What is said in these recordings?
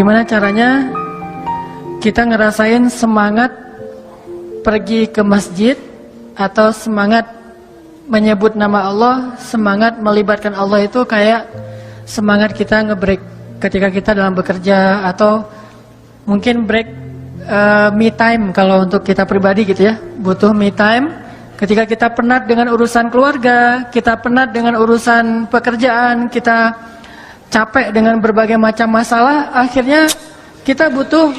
Gimana caranya kita ngerasain semangat pergi ke masjid atau semangat menyebut nama Allah, semangat melibatkan Allah itu kayak semangat kita nge-break ketika kita dalam bekerja, atau mungkin break me time kalau untuk kita pribadi gitu ya, butuh me time ketika kita penat dengan urusan keluarga, kita penat dengan urusan pekerjaan, kita capek dengan berbagai macam masalah, akhirnya kita butuh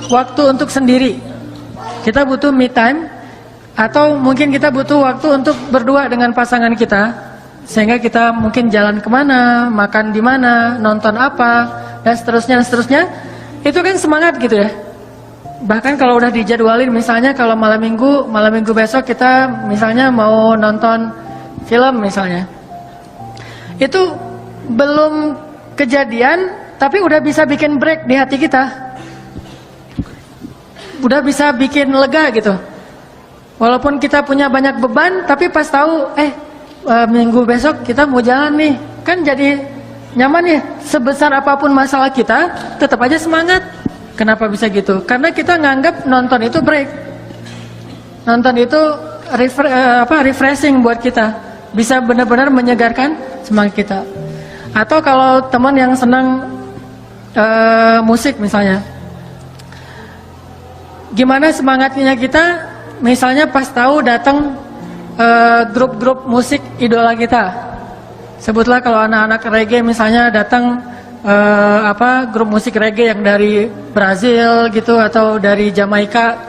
waktu untuk sendiri, kita butuh me time, atau mungkin kita butuh waktu untuk berdua dengan pasangan kita, sehingga kita mungkin jalan kemana, makan di mana, nonton apa, dan seterusnya. Itu kan semangat gitu ya. Bahkan kalau udah dijadwalin, misalnya kalau malam minggu besok kita misalnya mau nonton film misalnya, itu belum kejadian tapi udah bisa bikin break di hati kita, udah bisa bikin lega gitu. Walaupun kita punya banyak beban, tapi pas tahu minggu besok kita mau jalan nih, kan jadi nyaman ya. Sebesar apapun masalah kita, tetap aja semangat. Kenapa bisa gitu? Karena kita nganggap nonton itu break, nonton itu refreshing buat kita, bisa benar-benar menyegarkan semangat kita. Atau kalau teman yang senang musik misalnya, gimana semangatnya kita misalnya pas tahu datang grup-grup musik idola kita. Sebutlah kalau anak-anak reggae misalnya datang grup musik reggae yang dari Brazil gitu, atau dari Jamaika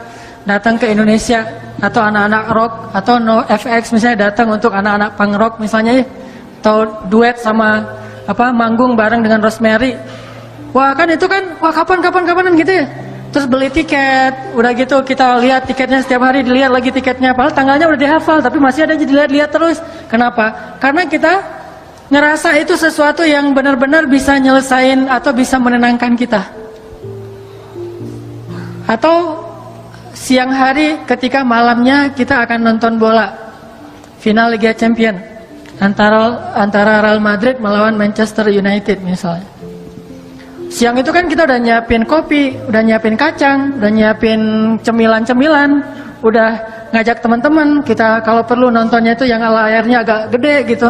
datang ke Indonesia, atau anak-anak rock atau NoFX misalnya datang untuk anak-anak punk rock misalnya, atau duet sama manggung bareng dengan Rosemary. Wah kan itu kan, wah kapan gitu ya. Terus beli tiket, udah gitu kita lihat tiketnya setiap hari, dilihat lagi tiketnya, padahal tanggalnya udah dihafal tapi masih ada dilihat terus. Kenapa? Karena kita ngerasa itu sesuatu yang benar-benar bisa nyelesain atau bisa menenangkan kita. Atau siang hari ketika malamnya kita akan nonton bola final Liga Champion antara Real Madrid melawan Manchester United misalnya. Siang itu kan kita udah nyiapin kopi, udah nyiapin kacang, udah nyiapin cemilan-cemilan, udah ngajak teman-teman kita kalau perlu nontonnya itu yang layarnya agak gede gitu.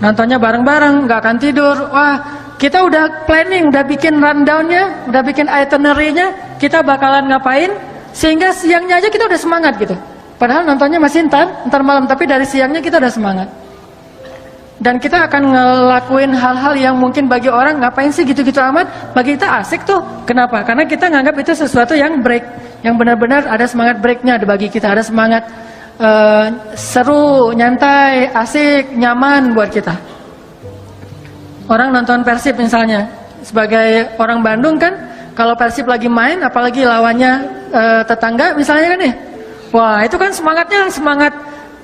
Nontonnya bareng-bareng, nggak akan tidur. Wah, kita udah planning, udah bikin rundownnya, udah bikin itinerary-nya, kita bakalan ngapain, sehingga siangnya aja kita udah semangat gitu. Padahal nontonnya masih ntar malam, tapi dari siangnya kita udah semangat. Dan kita akan ngelakuin hal-hal yang mungkin bagi orang ngapain sih gitu-gitu amat, bagi kita asik tuh. Kenapa? Karena kita nganggap itu sesuatu yang break, yang benar-benar ada semangat breaknya. Bagi kita ada semangat seru, nyantai, asik, nyaman buat kita. Orang nonton Persib misalnya, sebagai orang Bandung kan, kalau Persib lagi main, apalagi lawannya tetangga misalnya kan nih, wah itu kan semangatnya semangat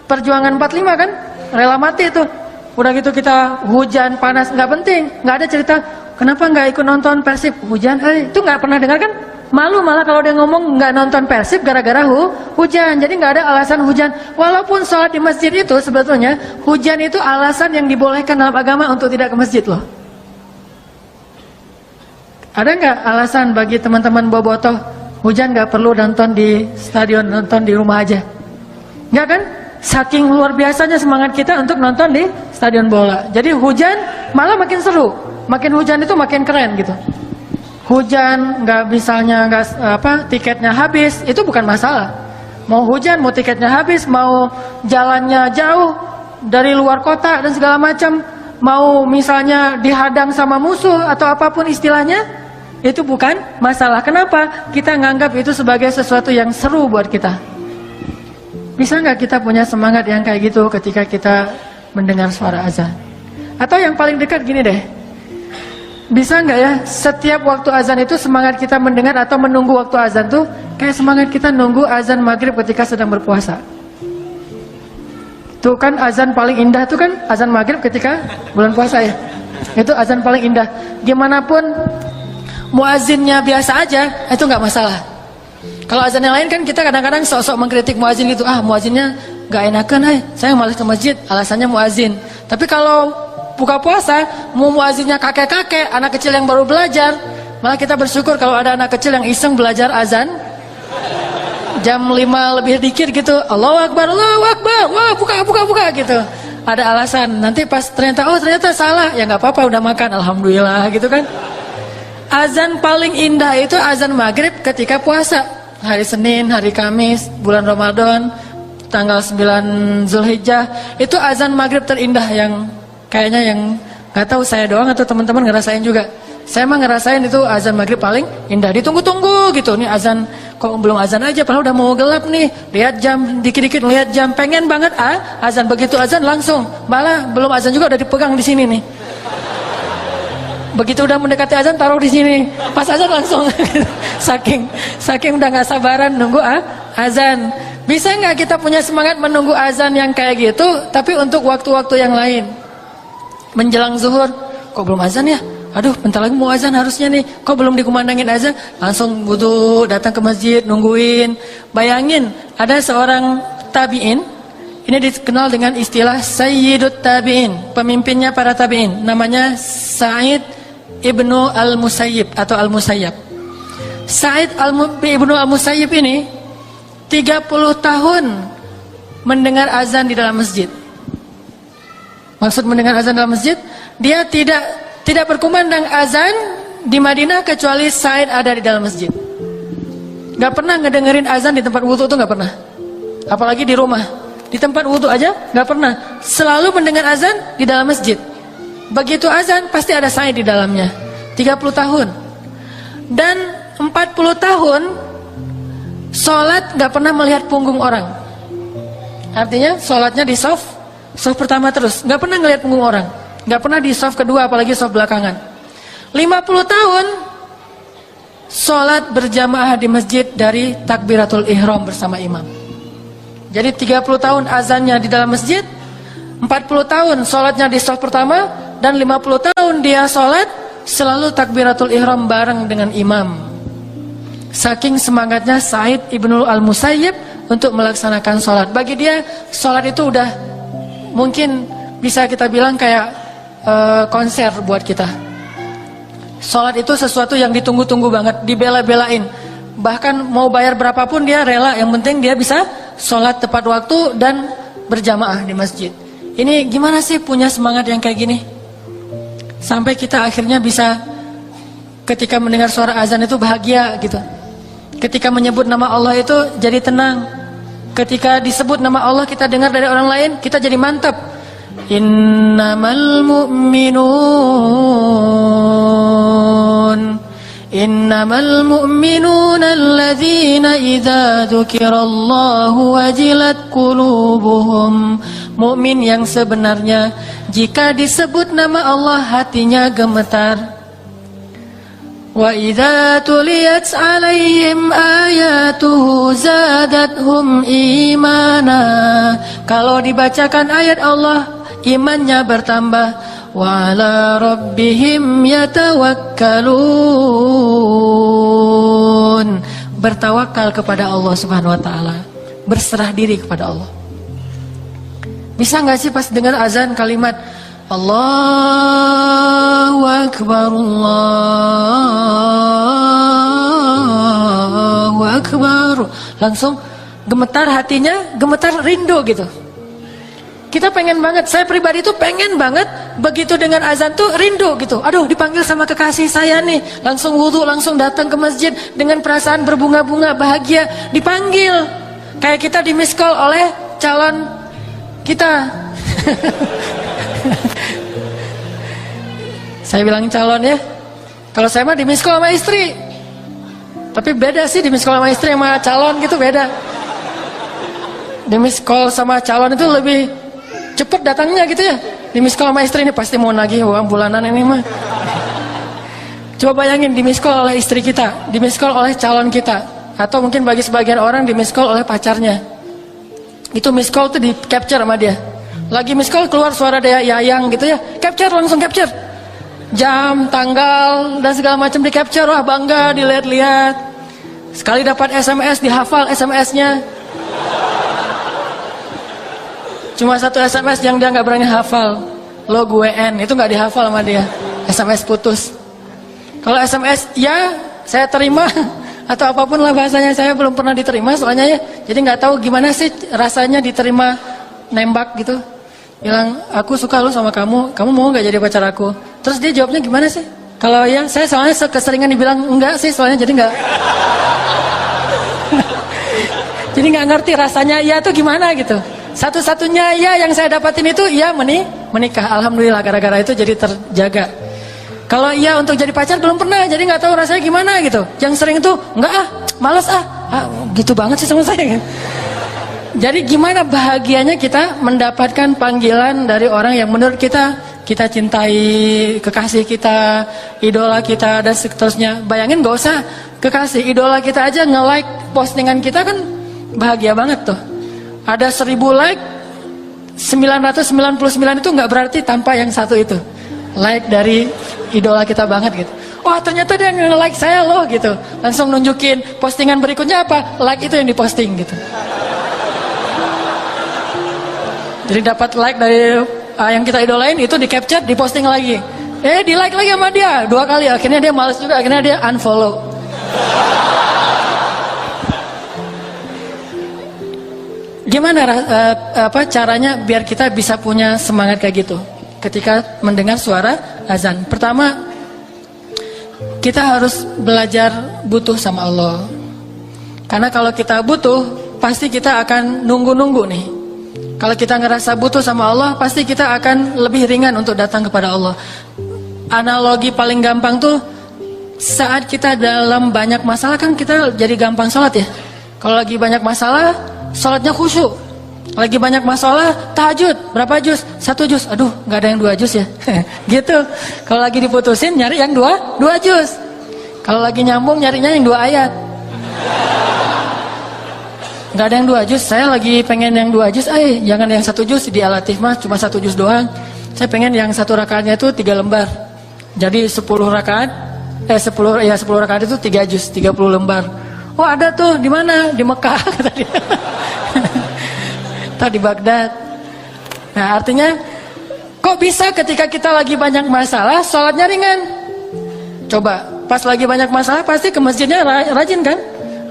perjuangan 45 kan, rela mati itu. Udah gitu kita hujan, panas, nggak penting, nggak ada cerita kenapa nggak ikut nonton Persib, hujan, itu nggak pernah dengar kan? Malu malah kalau dia ngomong nggak nonton Persib gara-gara hujan. Jadi nggak ada alasan hujan. Walaupun sholat di masjid itu sebetulnya hujan itu alasan yang dibolehkan dalam agama untuk tidak ke masjid loh. Ada nggak alasan bagi teman-teman bobotoh hujan nggak perlu nonton di stadion, nonton di rumah aja? Nggak kan? Saking luar biasanya semangat kita untuk nonton di stadion bola. Jadi hujan malah makin seru, makin hujan itu makin keren gitu. Hujan tiketnya habis, itu bukan masalah. Mau hujan, mau tiketnya habis, mau jalannya jauh dari luar kota dan segala macam, mau misalnya dihadang sama musuh atau apapun istilahnya, itu bukan masalah. Kenapa? Kita nganggap itu sebagai sesuatu yang seru buat kita. Bisa nggak kita punya semangat yang kayak gitu ketika kita mendengar suara azan? Atau yang paling dekat gini deh, bisa nggak ya setiap waktu azan itu semangat kita mendengar atau menunggu waktu azan tuh kayak semangat kita nunggu azan maghrib ketika sedang berpuasa? Tuh kan azan paling indah tuh kan azan maghrib ketika bulan puasa ya. Itu azan paling indah. Gimana pun muazinnya biasa aja, itu nggak masalah. Kalau azan yang lain kan kita kadang-kadang sok-sok mengkritik muazin gitu, muazinnya gak enakan, saya malas ke masjid, alasannya muazin. Tapi kalau buka puasa, mau muazinnya kakek-kakek, anak kecil yang baru belajar, Malah kita bersyukur kalau ada anak kecil yang iseng belajar azan jam 5 lebih dikit gitu, Allahu Akbar, wah buka gitu. Ada alasan, nanti pas ternyata salah, ya nggak apa-apa, udah makan, alhamdulillah gitu kan. Azan paling indah itu azan maghrib ketika puasa, hari Senin, hari Kamis, bulan Ramadan, tanggal 9 Zulhijjah, itu azan maghrib terindah yang kayaknya yang nggak tahu saya doang atau teman-teman ngerasain juga. Saya mah ngerasain itu azan maghrib paling indah, ditunggu-tunggu gitu. Nih azan, kok belum azan aja, padahal udah mau gelap nih. Lihat jam, dikit-dikit lihat jam, pengen banget azan, begitu azan langsung. Malah belum azan juga udah dipegang di sini nih. Begitu udah mendekati azan taruh di sini, pas azan langsung. saking udah nggak sabaran nunggu azan. Bisa nggak kita punya semangat menunggu azan yang kayak gitu, tapi untuk waktu-waktu yang lain? Menjelang zuhur, kok belum azan ya? Aduh, bentar lagi mau azan harusnya nih. Kok belum dikumandangin azan? Langsung wudu, datang ke masjid, nungguin. Bayangin, ada seorang tabi'in. Ini dikenal dengan istilah Sayyidut Tabi'in, pemimpinnya para tabi'in. Namanya Sa'id ibnu al-Musayyib atau al-Musayyab. Sa'id ibnu al-Musayyib ini 30 tahun mendengar azan di dalam masjid. Maksud mendengar azan dalam masjid, dia tidak berkumandang azan di Madinah kecuali Said ada di dalam masjid. Gak pernah ngedengerin azan di tempat wudhu tuh gak pernah. Apalagi di rumah, di tempat wudhu aja gak pernah. Selalu mendengar azan di dalam masjid. Begitu azan pasti ada Said di dalamnya. 30 tahun. Dan 40 tahun sholat gak pernah melihat punggung orang. Artinya sholatnya di soft pertama terus, gak pernah ngelihat punggung orang. Gak pernah di soft kedua, apalagi soft belakangan. 50 tahun sholat berjamaah di masjid dari takbiratul ihram bersama imam. Jadi 30 tahun azannya di dalam masjid, 40 tahun sholatnya di soft pertama, dan 50 tahun dia sholat selalu takbiratul ihram bareng dengan imam. Saking semangatnya Sa'id ibnu al-Musayyib untuk melaksanakan sholat. Bagi dia sholat itu udah mungkin bisa kita bilang kayak konser buat kita. Sholat itu sesuatu yang ditunggu-tunggu banget, dibela-belain. Bahkan mau bayar berapapun dia rela, yang penting dia bisa sholat tepat waktu dan berjamaah di masjid. Ini gimana sih punya semangat yang kayak gini? Sampai kita akhirnya bisa ketika mendengar suara azan itu bahagia gitu. Ketika menyebut nama Allah itu jadi tenang. Ketika disebut nama Allah kita dengar dari orang lain, kita jadi mantap. Innamal mu'minuna alladzina idza dzukirallahu wajilat qulubuhum. Mukmin yang sebenarnya jika disebut nama Allah hatinya gemetar. Wa idza tuliyat 'alaihim ayatuhu zadathum imana. Kalau dibacakan ayat Allah, imannya bertambah. Wa 'ala rabbihim yatawakkalun. Bertawakal kepada Allah Subhanahu wa taala, berserah diri kepada Allah. Bisa enggak sih pas dengar azan kalimat Allahu Akbar, Allahu Akbar, langsung gemetar hatinya, gemetar rindu gitu. Kita pengen banget, saya pribadi tuh pengen banget begitu dengan azan tuh rindu gitu. Aduh, dipanggil sama kekasih saya nih, langsung wudhu, langsung datang ke masjid dengan perasaan berbunga-bunga bahagia, dipanggil. Kayak kita di miss call oleh calon kita. Saya bilang calon ya. Kalau saya mah di miss call sama istri. Tapi beda sih di miss call sama istri sama calon gitu beda. Di miss call sama calon itu lebih cepet datangnya gitu ya. Di miss call sama istri ini pasti mau nagih uang bulanan ini mah. Coba bayangin di miss call oleh istri kita, di miss call oleh calon kita, atau mungkin bagi sebagian orang di miss call oleh pacarnya. Itu miss call tuh di capture sama dia. Lagi miss call keluar suara dia yayang gitu ya, capture, langsung capture. Jam, tanggal dan segala macam di capture. Wah bangga dilihat-lihat. Sekali dapat SMS dihafal SMS-nya. Cuma satu SMS yang dia nggak berani hafal, lo gue N, itu nggak dihafal sama dia. SMS putus. Kalau SMS ya saya terima atau apapun lah bahasanya, saya belum pernah diterima soalnya ya. Jadi nggak tahu gimana sih rasanya diterima nembak gitu. Bilang aku suka lu sama kamu mau nggak jadi pacar aku? Terus dia jawabnya gimana sih? Kalau ya saya soalnya keseringan dibilang enggak sih soalnya, jadi nggak jadi nggak ngerti rasanya ya tuh gimana gitu. Satu-satunya ya yang saya dapatin itu ya menikah. Alhamdulillah gara-gara itu jadi terjaga. Kalau iya untuk jadi pacar belum pernah, jadi nggak tahu rasanya gimana gitu. Yang sering itu enggak malas gitu banget sih sama saya. Jadi gimana bahagianya kita mendapatkan panggilan dari orang yang menurut kita cintai, kekasih kita, idola kita dan seterusnya. Bayangin nggak usah kekasih, idola kita aja nge-like postingan kita kan bahagia banget tuh. Ada 1000 like, 999 itu nggak berarti tanpa yang satu itu. Like dari idola kita banget gitu. Wah ternyata dia nge-like saya loh gitu. Langsung nunjukin postingan berikutnya apa? Like itu yang diposting gitu. Jadi dapat like dari yang kita idolain itu di capture, diposting lagi. Di like lagi sama dia 2 kali. Akhirnya dia males juga, akhirnya dia unfollow. Gimana caranya biar kita bisa punya semangat kayak gitu ketika mendengar suara azan? Pertama, kita harus belajar butuh sama Allah. Karena kalau kita butuh, pasti kita akan nunggu-nunggu nih. Kalau kita ngerasa butuh sama Allah, pasti kita akan lebih ringan untuk datang kepada Allah. Analogi paling gampang tuh, saat kita dalam banyak masalah kan kita jadi gampang sholat ya. Kalau lagi banyak masalah, sholatnya khusyuk. Lagi banyak masalah, tahajud, berapa juz? 1 juz, aduh gak ada yang 2 juz ya. Gitu. Kalau lagi diputusin, nyari yang 2 juz. Kalau lagi nyambung, nyarinya yang 2 ayat. Gak ada yang 2 juz, saya lagi pengen yang 2 juz. Jangan yang 1 juz, di Al-Latif mah cuma 1 juz doang. Saya pengen yang 1 rakaatnya itu 3 lembar. Jadi 10 rakaat, 10 rakaat itu 3 juz, 30 lembar. Oh ada tuh, di mana? Di Mekah kata dia. Atau di Baghdad. Nah artinya, kok bisa ketika kita lagi banyak masalah, sholatnya ringan? Coba, pas lagi banyak masalah pasti ke masjidnya rajin kan?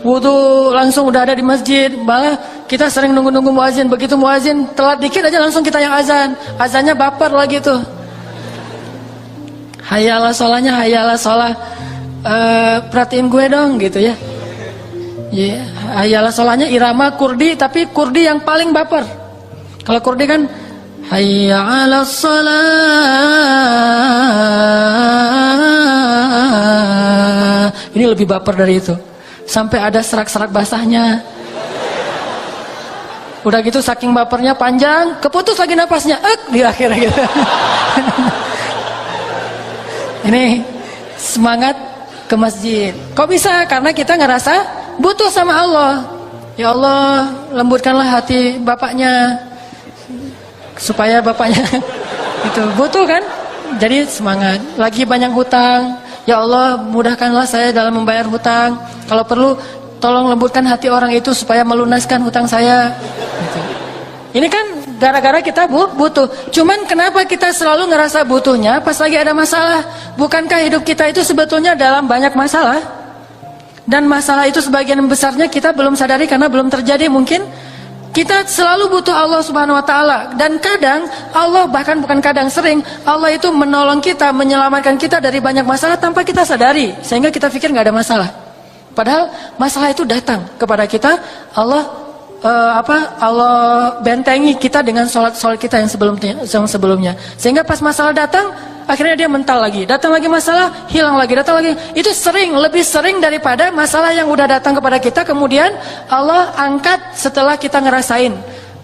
Wudu langsung udah ada di masjid. Malah kita sering nunggu-nunggu muazin. Begitu muazin telat dikit aja langsung kita yang azan. Azannya baper lagi tuh. Hayalah sholahnya, hayalah sholah. Perhatiin gue dong gitu ya. Ya, hayalah sholahnya irama kurdi, tapi kurdi yang paling baper. Kalau kurdi kan hayya 'alas shalah. Ini lebih baper dari itu. Sampai ada serak-serak basahnya. Udah gitu saking bapernya panjang, keputus lagi napasnya, di akhir gitu. Ini semangat ke masjid. Kok bisa? Karena kita ngerasa butuh sama Allah. Ya Allah, lembutkanlah hati bapaknya supaya bapaknya itu butuh kan? Jadi semangat. Lagi banyak hutang, ya Allah mudahkanlah saya dalam membayar hutang. Kalau perlu tolong lembutkan hati orang itu supaya melunaskan hutang saya. Gitu. Ini kan gara-gara kita butuh. Cuman kenapa kita selalu ngerasa butuhnya pas lagi ada masalah? Bukankah hidup kita itu sebetulnya dalam banyak masalah? Dan masalah itu sebagian besarnya kita belum sadari karena belum terjadi. Mungkin kita selalu butuh Allah Subhanahu wa taala. Dan kadang Allah, bahkan bukan kadang, sering Allah itu menolong kita, menyelamatkan kita dari banyak masalah tanpa kita sadari, sehingga kita pikir nggak ada masalah. Padahal masalah itu datang kepada kita. Allah Allah bentengi kita dengan sholat kita yang sebelumnya. Sehingga pas masalah datang, akhirnya dia mental lagi. Datang lagi masalah, hilang lagi, datang lagi. Itu lebih sering daripada masalah yang udah datang kepada kita, kemudian Allah angkat setelah kita ngerasain.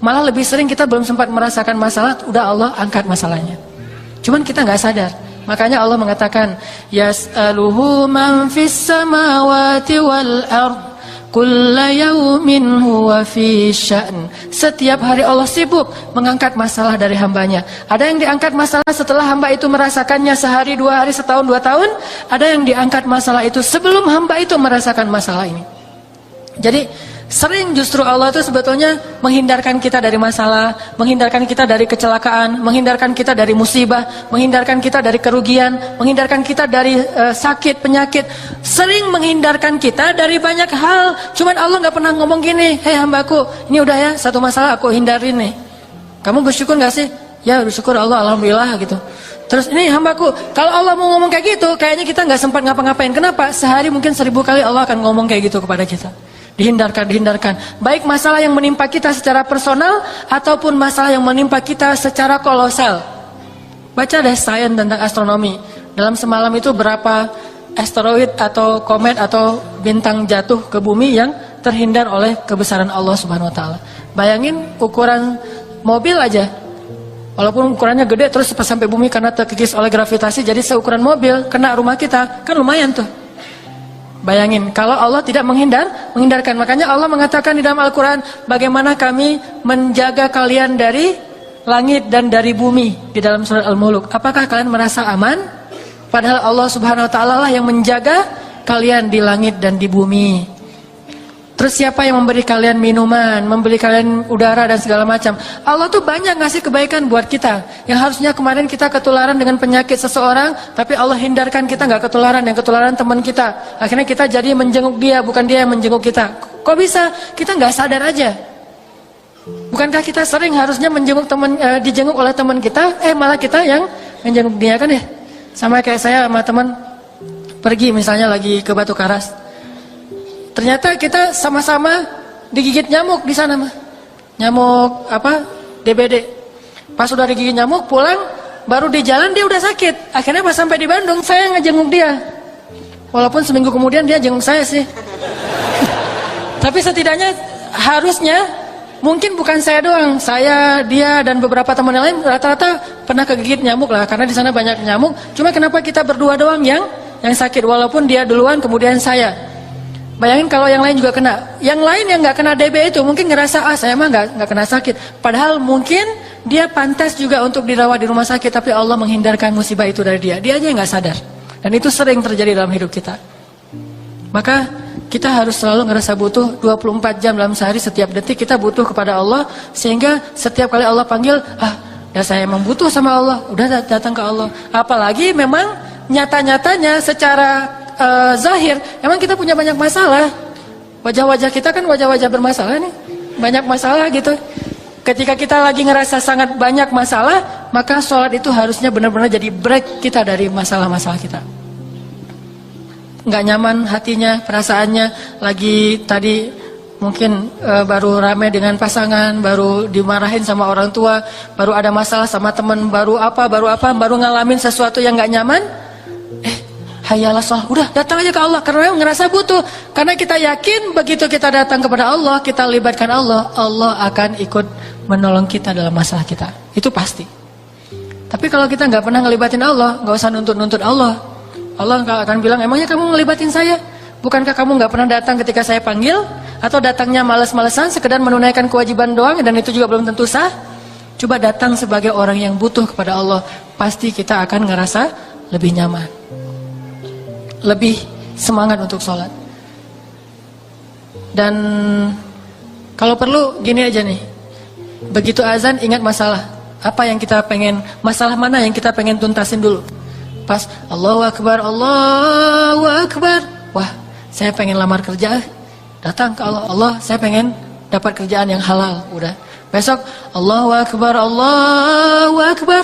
Malah lebih sering kita belum sempat merasakan masalah, udah Allah angkat masalahnya. Cuman kita nggak sadar. Makanya Allah mengatakan, Yas'aluhu man fis samawati wal ard. Kulla yaumin huwa fi sya'n. Setiap hari Allah sibuk mengangkat masalah dari hambanya. Ada yang diangkat masalah setelah hamba itu merasakannya sehari, 2 hari, setahun, 2 tahun. Ada yang diangkat masalah itu sebelum hamba itu merasakan masalah ini. Jadi Sering justru Allah itu sebetulnya menghindarkan kita dari masalah, menghindarkan kita dari kecelakaan, menghindarkan kita dari musibah, menghindarkan kita dari kerugian, menghindarkan kita dari sakit, penyakit. Sering menghindarkan kita dari banyak hal. Cuman Allah nggak pernah ngomong gini, hei hambaku, ini udah ya, satu masalah aku hindarin nih. Kamu bersyukur nggak sih? Ya bersyukur Allah, alhamdulillah gitu. Terus ini hambaku, kalau Allah mau ngomong kayak gitu, kayaknya kita nggak sempat ngapa-ngapain. Kenapa? Sehari mungkin 1000 kali Allah akan ngomong kayak gitu kepada kita. Dihindarkan. Baik masalah yang menimpa kita secara personal ataupun masalah yang menimpa kita secara kolosal. Baca deh sains tentang astronomi. Dalam semalam itu berapa asteroid atau komet atau bintang jatuh ke bumi yang terhindar oleh kebesaran Allah Subhanahu wa taala. Bayangin ukuran mobil aja. Walaupun ukurannya gede terus pas sampai bumi karena terkikis oleh gravitasi jadi seukuran mobil kena rumah kita, kan lumayan tuh. Bayangin, kalau Allah tidak menghindarkan. Makanya Allah mengatakan di dalam Al-Quran, bagaimana kami menjaga kalian dari langit dan dari bumi. Di dalam surat Al-Muluk. Apakah kalian merasa aman? Padahal Allah Subhanahu Wa Taala lah yang menjaga kalian di langit dan di bumi. Terus siapa yang memberi kalian minuman, memberi kalian udara dan segala macam. Allah tuh banyak ngasih kebaikan buat kita. Yang harusnya kemarin kita ketularan dengan penyakit seseorang, tapi Allah hindarkan kita nggak ketularan, yang ketularan teman kita. Akhirnya kita jadi menjenguk dia, bukan dia yang menjenguk kita. Kok bisa? Kita nggak sadar aja. Bukankah kita sering harusnya menjenguk teman, dijenguk oleh teman kita, malah kita yang menjenguk dia kan ya? Sama kayak saya sama teman pergi misalnya lagi ke Batu Karas. Ternyata kita sama-sama digigit nyamuk di sana mah. Nyamuk apa? DBD. Pas sudah digigit nyamuk pulang, baru di jalan dia udah sakit. Akhirnya pas sampai di Bandung saya ngejenguk dia. Walaupun seminggu kemudian dia jenguk saya sih. Tapi setidaknya harusnya mungkin bukan saya doang, saya, dia dan beberapa teman yang lain rata-rata pernah kegigit nyamuk lah karena di sana banyak nyamuk. Cuma kenapa kita berdua doang yang sakit walaupun dia duluan kemudian saya. Bayangin kalau yang lain juga kena. Yang lain yang nggak kena DB itu mungkin ngerasa saya mah nggak kena sakit. Padahal mungkin dia pantas juga untuk dirawat di rumah sakit, tapi Allah menghindarkan musibah itu dari dia. Dia aja yang nggak sadar. Dan itu sering terjadi dalam hidup kita. Maka kita harus selalu ngerasa butuh 24 jam dalam sehari, setiap detik kita butuh kepada Allah. Sehingga setiap kali Allah panggil, ya saya emang butuh sama Allah, udah datang ke Allah. Apalagi memang nyata-nyatanya secara zahir, emang kita punya banyak masalah. Wajah-wajah kita kan wajah-wajah bermasalah nih. Banyak masalah gitu. Ketika kita lagi ngerasa sangat banyak masalah, maka sholat itu harusnya benar-benar jadi break kita dari masalah-masalah kita. Nggak nyaman hatinya, perasaannya, lagi tadi mungkin baru rame dengan pasangan, baru dimarahin sama orang tua, baru ada masalah sama teman, baru ngalamin sesuatu yang nggak nyaman. Hayalah sholat, udah datang aja ke Allah karena ngerasa butuh. Karena kita yakin begitu kita datang kepada Allah, kita libatkan Allah, Allah akan ikut menolong kita dalam masalah kita. Itu pasti. Tapi kalau kita nggak pernah ngelibatin Allah, nggak usah nuntut-nuntut Allah. Allah akan bilang, emangnya kamu ngelibatin saya? Bukankah kamu nggak pernah datang ketika saya panggil? Atau datangnya males-malesan, sekedar menunaikan kewajiban doang, dan itu juga belum tentu sah? Coba datang sebagai orang yang butuh kepada Allah, pasti kita akan ngerasa lebih nyaman, lebih semangat untuk sholat. Dan kalau perlu gini aja nih, begitu azan ingat masalah apa yang kita pengen, masalah mana yang kita pengen tuntasin dulu. Pas Allahu Akbar, Allahu Akbar, wah saya pengen lamar kerja, datang ke Allah, Allah saya pengen dapat kerjaan yang halal. Udah besok Allahu Akbar, Allahu Akbar,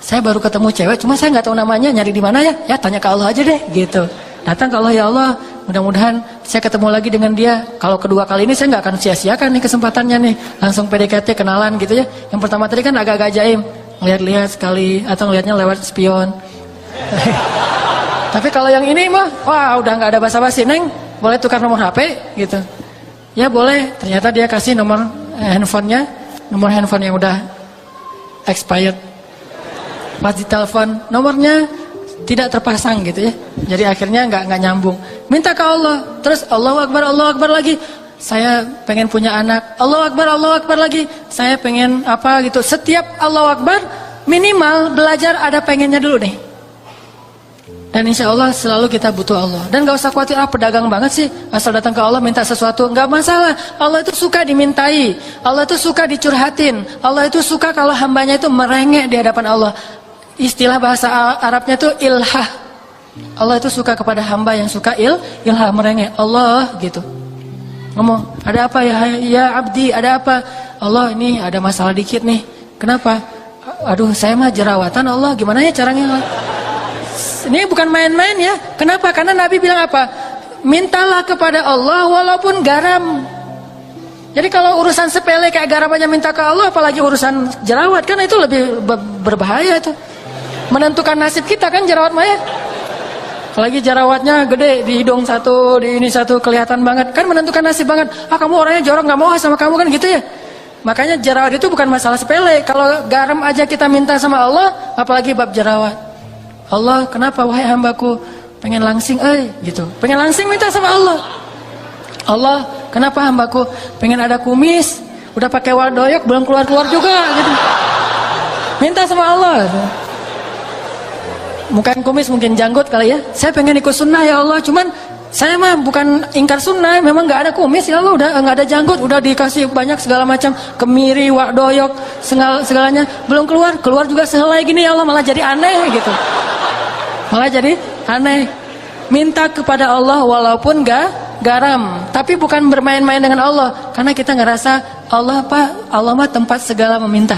saya baru ketemu cewek, cuma saya nggak tahu namanya, nyari di mana ya tanya ke Allah aja deh gitu. Datang ke Allah, ya Allah mudah-mudahan saya ketemu lagi dengan dia. Kalau kedua kali ini saya nggak akan sia-siakan nih kesempatannya nih, langsung PDKT kenalan gitu ya. Yang pertama tadi kan agak-agak jaim, ngeliat-liat sekali atau ngeliatnya lewat spion. Tapi kalau yang ini mah, wah udah nggak ada basa-basi, Neng boleh tukar nomor HP gitu. Ya boleh, ternyata dia kasih nomor handphonenya, nomor handphone yang udah expired. Pas ditelepon nomornya tidak terpasang gitu ya. Jadi akhirnya nggak nyambung. Minta ke Allah, terus Allahu Akbar lagi. Saya pengen punya anak. Allahu Akbar lagi. Saya pengen apa gitu. Setiap Allahu Akbar minimal belajar ada pengennya dulu nih. Dan insya Allah selalu kita butuh Allah. Dan gak usah khawatir, pedagang banget sih, asal datang ke Allah minta sesuatu. Gak masalah, Allah itu suka dimintai, Allah itu suka dicurhatin, Allah itu suka kalau hambanya itu merengek di hadapan Allah. Istilah bahasa Arabnya itu ilhah. Allah itu suka kepada hamba yang suka ilhah, merengek. Allah gitu ngomong, ada apa ya abdi, ada apa? Allah, ini ada masalah dikit nih. Kenapa? Aduh, saya mah jerawatan, Allah, gimana ya caranya? Ini bukan main-main ya. Kenapa? Karena Nabi bilang apa? Mintalah kepada Allah walaupun garam. Jadi kalau urusan sepele kayak garam aja minta ke Allah, apalagi urusan jerawat, kan itu lebih berbahaya itu. Menentukan nasib kita kan jerawat mah ya. Apalagi jerawatnya gede di hidung satu, di ini satu, kelihatan banget. Kan menentukan nasib banget. Kamu orangnya jorok, gak mau sama kamu kan gitu ya. Makanya jerawat itu bukan masalah sepele. Kalau garam aja kita minta sama Allah, apalagi bab jerawat. Allah, kenapa wahai hambaku pengen langsing, gitu. Pengen langsing minta sama Allah. Allah, kenapa hambaku pengen ada kumis, udah pakai wadoyok belum keluar juga, gitu. Minta sama Allah. Gitu. Bukan kumis, mungkin janggut kali ya. Saya pengen ikut sunnah ya Allah, cuman saya mah bukan ingkar sunnah, memang nggak ada kumis ya Allah, udah nggak ada janggut, udah dikasih banyak segala macam kemiri, wadoyok, segalanya belum keluar juga sehelai gini ya Allah, malah jadi aneh gitu. Malah jadi aneh. Minta kepada Allah walaupun garam, tapi bukan bermain-main dengan Allah, karena kita ngerasa Allah mah tempat segala meminta.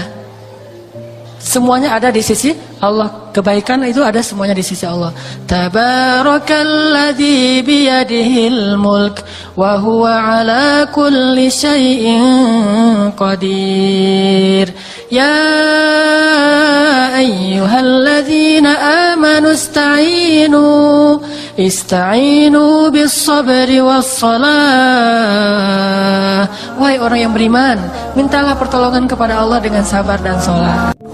Semuanya ada di sisi Allah. Kebaikan itu ada semuanya di sisi Allah. Tabarakalladzi biyadihil mulk wa huwa ala kulli syai'in qadir. Ya ayyuhalladzina amanu ista'inu bis sabri was salah. Wahai orang yang beriman, mintalah pertolongan kepada Allah dengan sabar dan salat.